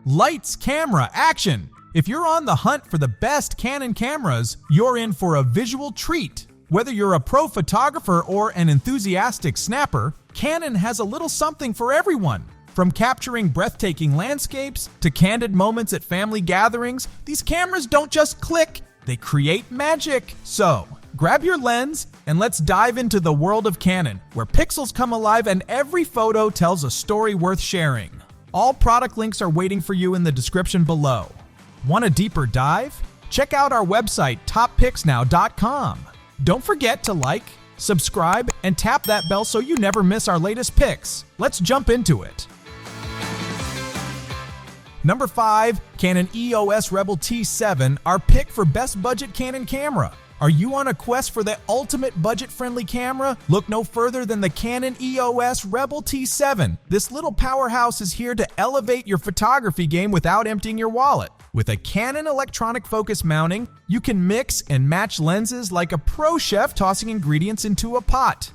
Lights, camera, action! If you're on the hunt for the best Canon cameras, you're in for a visual treat. Whether you're a pro photographer or an enthusiastic snapper, Canon has a little something for everyone. From capturing breathtaking landscapes to candid moments at family gatherings, these cameras don't just click, they create magic. So, grab your lens and let's dive into the world of Canon, where pixels come alive and every photo tells a story worth sharing. All product links are waiting for you in the description below. Want a deeper dive? Check out our website, TopPicksNow.com. Don't forget to like, subscribe, and tap that bell so you never miss our latest picks. Let's jump into it. Number 5, Canon EOS Rebel T7, our pick for best budget Canon camera. Are you on a quest for the ultimate budget-friendly camera? Look no further than the Canon EOS Rebel T7. This little powerhouse is here to elevate your photography game without emptying your wallet. With a Canon electronic focus mounting, you can mix and match lenses like a pro chef tossing ingredients into a pot.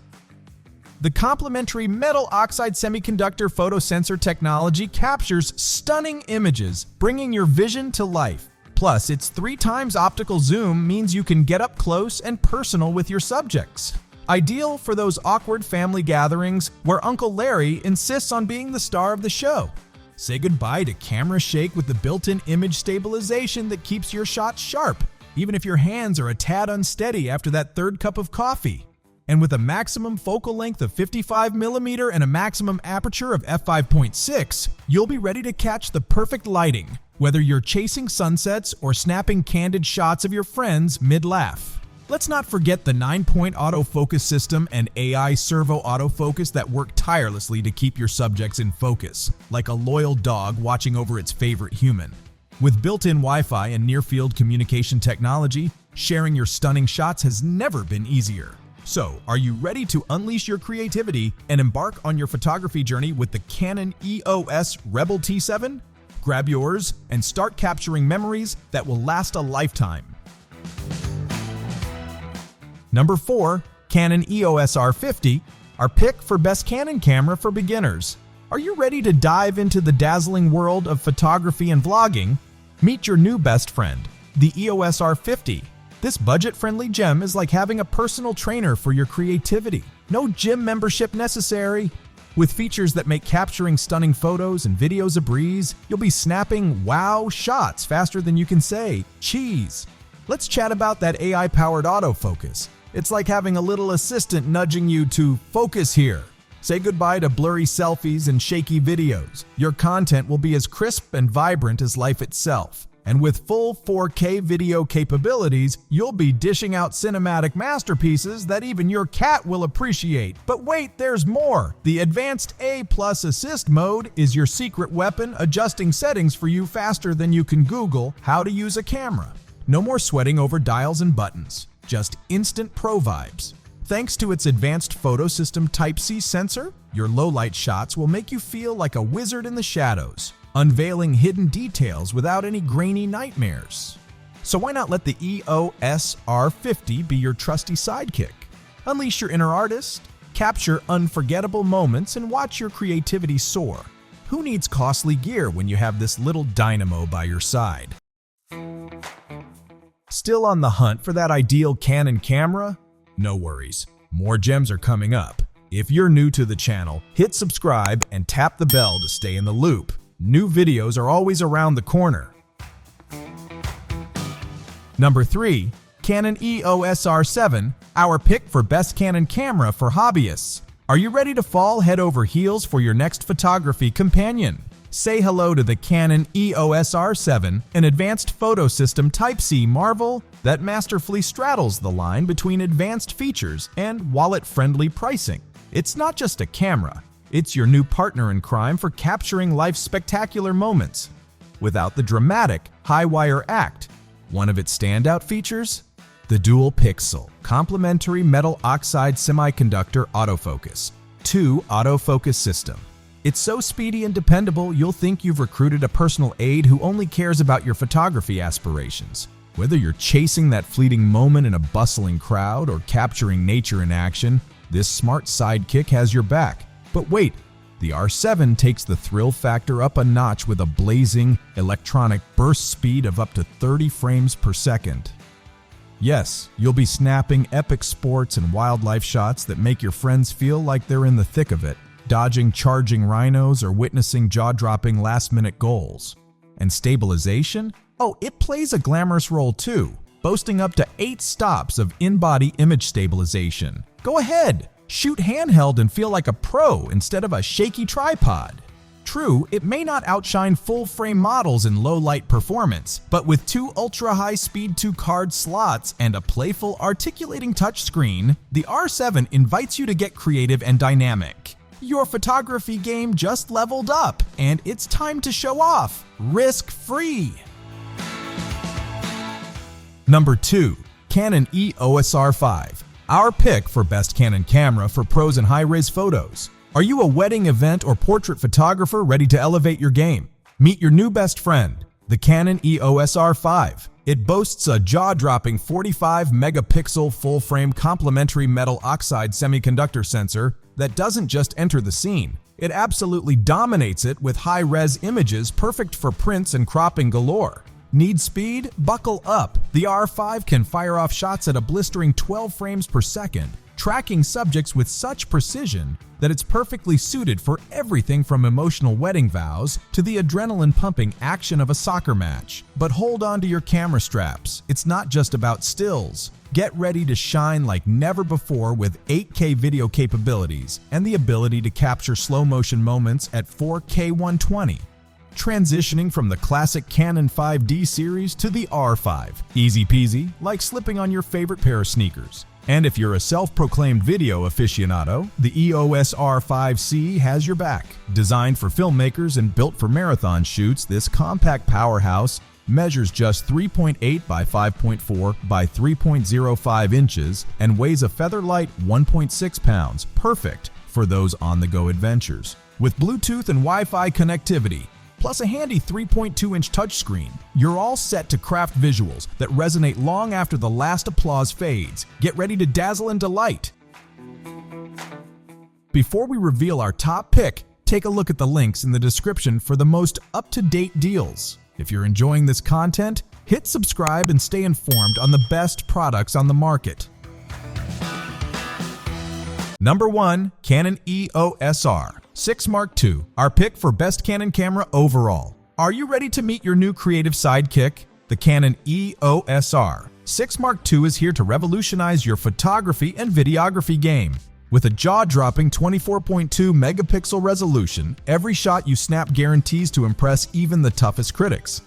The complementary metal oxide semiconductor photosensor technology captures stunning images, bringing your vision to life. Plus, its 3 times optical zoom means you can get up close and personal with your subjects. Ideal for those awkward family gatherings where Uncle Larry insists on being the star of the show. Say goodbye to camera shake with the built-in image stabilization that keeps your shots sharp, even if your hands are a tad unsteady after that 3rd cup of coffee. And with a maximum focal length of 55mm and a maximum aperture of f5.6, you'll be ready to catch the perfect lighting, whether you're chasing sunsets or snapping candid shots of your friends mid-laugh. Let's not forget the 9-point autofocus system and AI servo autofocus that work tirelessly to keep your subjects in focus, like a loyal dog watching over its favorite human. With built-in Wi-Fi and near-field communication technology, sharing your stunning shots has never been easier. So, are you ready to unleash your creativity and embark on your photography journey with the Canon EOS Rebel T7? Grab yours and start capturing memories that will last a lifetime. Number 4, Canon EOS R50, our pick for best Canon camera for beginners. Are you ready to dive into the dazzling world of photography and vlogging? Meet your new best friend, the EOS R50. This budget-friendly gem is like having a personal trainer for your creativity. No gym membership necessary. With features that make capturing stunning photos and videos a breeze, you'll be snapping wow shots faster than you can say cheese. Let's chat about that AI-powered autofocus. It's like having a little assistant nudging you to focus here. Say goodbye to blurry selfies and shaky videos. Your content will be as crisp and vibrant as life itself. And with full 4K video capabilities, you'll be dishing out cinematic masterpieces that even your cat will appreciate. But wait, there's more! The Advanced A+ Assist mode is your secret weapon, adjusting settings for you faster than you can Google how to use a camera. No more sweating over dials and buttons, just instant pro vibes. Thanks to its advanced photo system Type-C sensor, your low-light shots will make you feel like a wizard in the shadows, unveiling hidden details without any grainy nightmares. So why not let the EOS R50 be your trusty sidekick? Unleash your inner artist, capture unforgettable moments, and watch your creativity soar. Who needs costly gear when you have this little dynamo by your side? Still on the hunt for that ideal Canon camera? No worries, more gems are coming up. If you're new to the channel, hit subscribe and tap the bell to stay in the loop. New videos are always around the corner. Number 3, Canon EOS R7, our pick for best Canon camera for hobbyists. Are you ready to fall head over heels for your next photography companion? Say hello to the Canon EOS R7, an advanced photo system Type-C marvel that masterfully straddles the line between advanced features and wallet-friendly pricing. It's not just a camera. It's your new partner in crime for capturing life's spectacular moments without the dramatic high-wire act. One of its standout features? The dual-pixel, complementary metal oxide semiconductor autofocus, 2 autofocus system. It's so speedy and dependable you'll think you've recruited a personal aide who only cares about your photography aspirations. Whether you're chasing that fleeting moment in a bustling crowd or capturing nature in action, this smart sidekick has your back. But wait, The R7 takes the thrill factor up a notch with a blazing electronic burst speed of up to 30 frames per second. Yes, you'll be snapping epic sports and wildlife shots that make your friends feel like they're in the thick of it, dodging charging rhinos or witnessing jaw-dropping last-minute goals. And stabilization? Oh, it plays a glamorous role too, boasting up to 8 stops of in-body image stabilization. Go ahead! Shoot handheld and feel like a pro instead of a shaky tripod. True, it may not outshine full-frame models in low-light performance, but with 2 ultra-high-speed 2-card slots and a playful, articulating touchscreen, the R7 invites you to get creative and dynamic. Your photography game just leveled up, and it's time to show off, risk-free. Number 2. Canon EOS R5. Our pick for best Canon camera for pros and high-res photos. Are you a wedding, event, or portrait photographer ready to elevate your game? Meet your new best friend, the Canon EOS R5. It boasts a jaw-dropping 45-megapixel full-frame complementary metal oxide semiconductor sensor that doesn't just enter the scene. It absolutely dominates it with high-res images perfect for prints and cropping galore. Need speed? Buckle up. The R5 can fire off shots at a blistering 12 frames per second, tracking subjects with such precision that it's perfectly suited for everything from emotional wedding vows to the adrenaline-pumping action of a soccer match. But hold on to your camera straps. It's not just about stills. Get ready to shine like never before with 8K video capabilities and the ability to capture slow-motion moments at 4K 120. Transitioning from the classic Canon 5D series to the R5. Easy peasy, like slipping on your favorite pair of sneakers. And if you're a self-proclaimed video aficionado, the EOS R5C has your back. Designed for filmmakers and built for marathon shoots, this compact powerhouse measures just 3.8 by 5.4 by 3.05 inches and weighs a feather-light 1.6 pounds, perfect for those on-the-go adventures. With Bluetooth and Wi-Fi connectivity, plus a handy 3.2-inch touchscreen, you're all set to craft visuals that resonate long after the last applause fades. Get ready to dazzle and delight. Before we reveal our top pick, take a look at the links in the description for the most up-to-date deals. If you're enjoying this content, hit subscribe and stay informed on the best products on the market. Number 1. Canon EOS R6 Mark II, our pick for best Canon camera overall. Are you ready to meet your new creative sidekick? The Canon EOS R6 Mark II is here to revolutionize your photography and videography game. With a jaw-dropping 24.2 megapixel resolution, every shot you snap guarantees to impress even the toughest critics.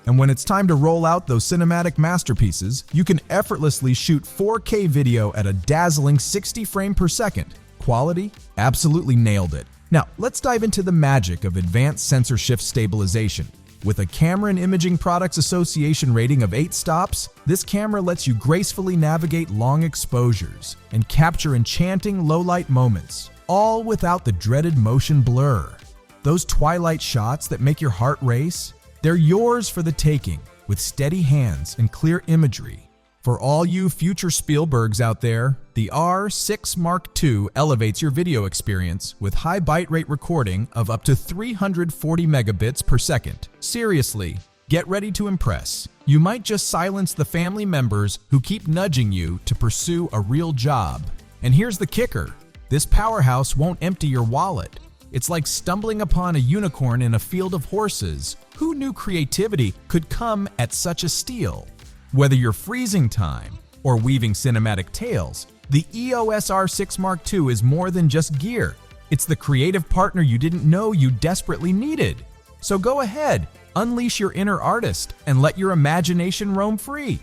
And when it's time to roll out those cinematic masterpieces, you can effortlessly shoot 4K video at a dazzling 60 frames per second. Quality? Absolutely nailed it. Now, let's dive into the magic of advanced sensor shift stabilization. With a Camera and Imaging Products Association rating of 8 stops, this camera lets you gracefully navigate long exposures and capture enchanting low-light moments, all without the dreaded motion blur. Those twilight shots that make your heart race? They're yours for the taking, with steady hands and clear imagery. For all you future Spielbergs out there, the R6 Mark II elevates your video experience with high bitrate recording of up to 340 megabits per second. Seriously, get ready to impress. You might just silence the family members who keep nudging you to pursue a real job. And here's the kicker: this powerhouse won't empty your wallet. It's like stumbling upon a unicorn in a field of horses. Who knew creativity could come at such a steal? Whether you're freezing time or weaving cinematic tales, the EOS R6 Mark II is more than just gear. It's the creative partner you didn't know you desperately needed. So go ahead, unleash your inner artist and let your imagination roam free.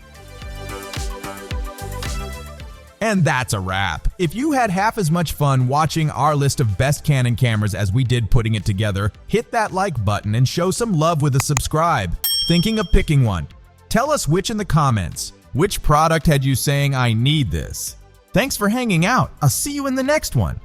And that's a wrap. If you had half as much fun watching our list of best Canon cameras as we did putting it together, hit that like button and show some love with a subscribe. Thinking of picking one? Tell us which in the comments. Which product had you saying, "I need this"? Thanks for hanging out. I'll see you in the next one.